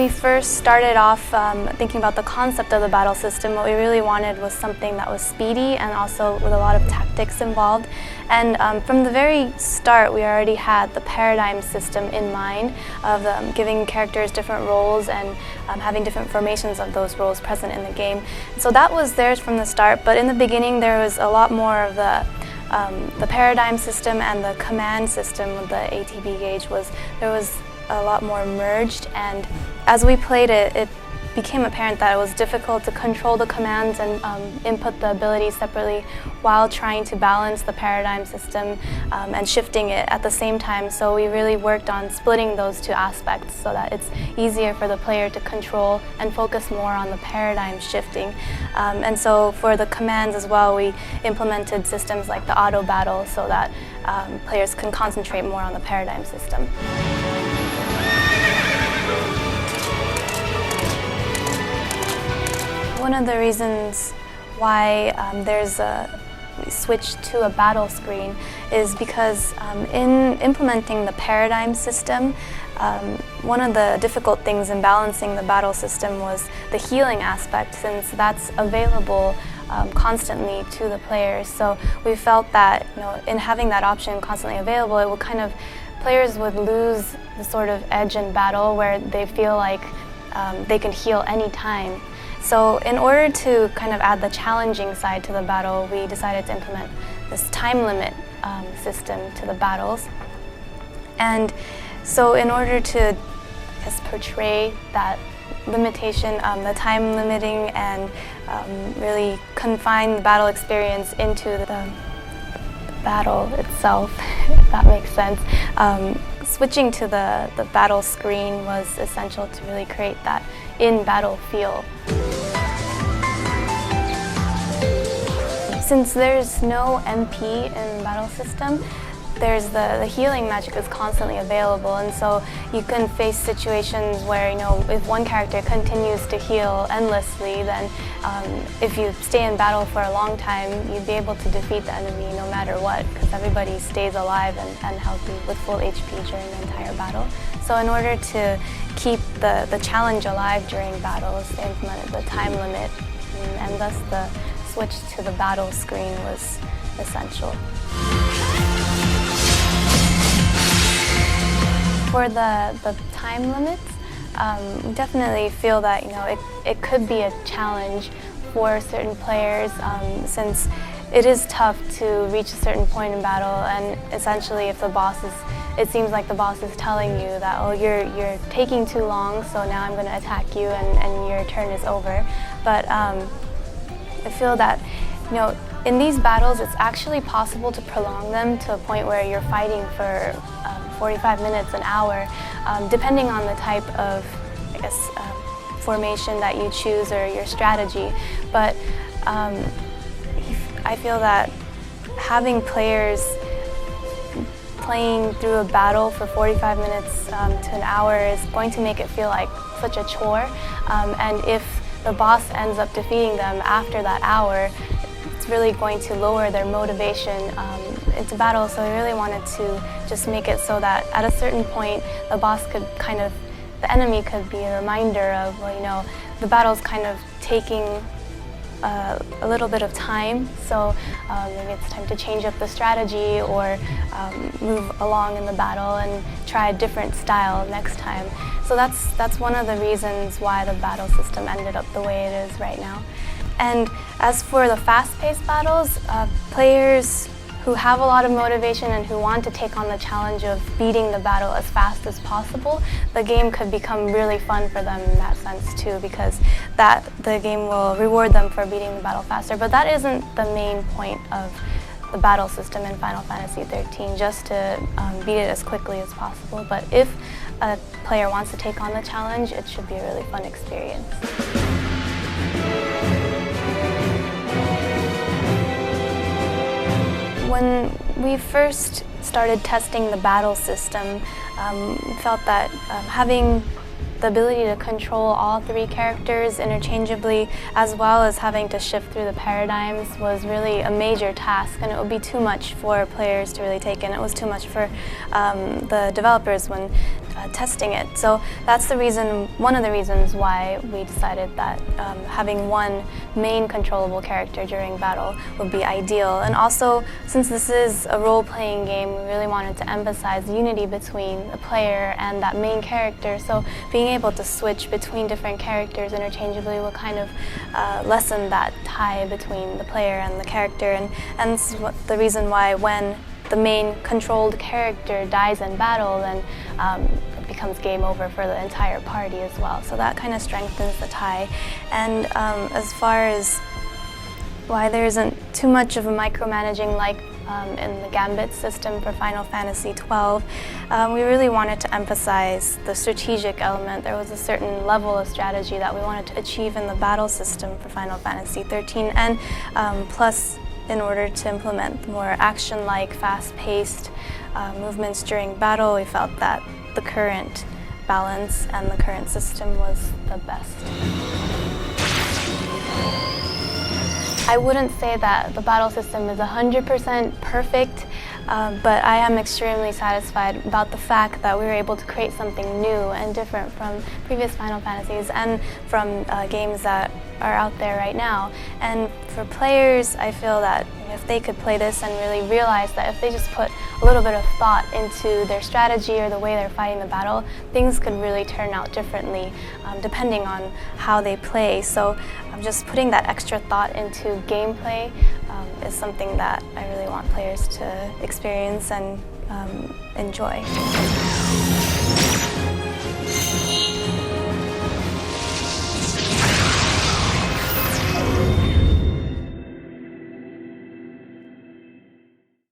we first started off thinking about the concept of the battle system, what we really wanted was something that was speedy and also with a lot of tactics involved. And from the very start, we already had the paradigm system in mind of giving characters different roles and having different formations of those roles present in the game. So that was theirs from the start, but in the beginning there was a lot more of the paradigm system and the command system with the ATB gauge there was a lot more merged, and as we played it, it became apparent that it was difficult to control the commands and input the abilities separately while trying to balance the paradigm system and shifting it at the same time. So we really worked on splitting those two aspects so that it's easier for the player to control and focus more on the paradigm shifting. And so for the commands as well, we implemented systems like the auto battle so that players can concentrate more on the paradigm system. One of the reasons why there's a switch to a battle screen is because in implementing the paradigm system, one of the difficult things in balancing the battle system was the healing aspect, since that's available constantly to the players. So we felt that in having that option constantly available, it would players would lose the sort of edge in battle where they feel like they can heal any time. So in order to kind of add the challenging side to the battle, we decided to implement this time limit system to the battles. And so in order to portray that limitation, the time limiting, and really confine the battle experience into the battle itself, if that makes sense, switching to the battle screen was essential to really create that in-battle feel. Since there's no MP in the battle system, there's the healing magic is constantly available, and so you can face situations where if one character continues to heal endlessly, then if you stay in battle for a long time, you'd be able to defeat the enemy no matter what, because everybody stays alive and healthy with full HP during the entire battle. So in order to keep the challenge alive during battles, they implemented the time limit, and thus the switch to the battle screen was essential. For the time limits, we definitely feel that it could be a challenge for certain players, since it is tough to reach a certain point in battle, and essentially if it seems like the boss is telling you that, oh, you're taking too long, so now I'm going to attack you and your turn is over. But I feel that in these battles, it's actually possible to prolong them to a point where you're fighting for 45 minutes, an hour, depending on the type of, formation that you choose or your strategy. But I feel that having players playing through a battle for 45 minutes to an hour is going to make it feel like such a chore. And if the boss ends up defeating them after that hour, it's really going to lower their motivation into battle. So we really wanted to just make it so that at a certain point, the boss could the enemy could be a reminder of, well, the battle's kind of taking a little bit of time, so maybe it's time to change up the strategy or move along in the battle and try a different style next time. So that's one of the reasons why the battle system ended up the way it is right now. And as for the fast-paced battles, players who have a lot of motivation and who want to take on the challenge of beating the battle as fast as possible, the game could become really fun for them in that sense too, because the game will reward them for beating the battle faster. But that isn't the main point of the battle system in Final Fantasy XIII, just to beat it as quickly as possible. But if a player wants to take on the challenge, it should be a really fun experience. When we first started testing the battle system, we felt that having the ability to control all three characters interchangeably, as well as having to shift through the paradigms, was really a major task, and it would be too much for players to really take in. It was too much for the developers when testing it. So that's one of the reasons why we decided that having one main controllable character during battle would be ideal. And also, since this is a role-playing game, we really wanted to emphasize unity between the player and that main character. So being able to switch between different characters interchangeably will kind of lessen that tie between the player and the character. And this is the reason why when the main controlled character dies in battle, then it becomes game over for the entire party as well. So that kind of strengthens the tie. And as far as why there isn't too much of a micromanaging like in the Gambit system for Final Fantasy XII, we really wanted to emphasize the strategic element. There was a certain level of strategy that we wanted to achieve in the battle system for Final Fantasy XIII, and plus, in order to implement more action-like, fast-paced movements during battle, we felt that the current balance and the current system was the best. I wouldn't say that the battle system is 100% perfect, but I am extremely satisfied about the fact that we were able to create something new and different from previous Final Fantasies and from games that are out there right now. And for players, I feel that if they could play this and really realize that if they just put a little bit of thought into their strategy or the way they're fighting the battle, things could really turn out differently depending on how they play. So just putting that extra thought into gameplay is something that I really want players to experience and enjoy.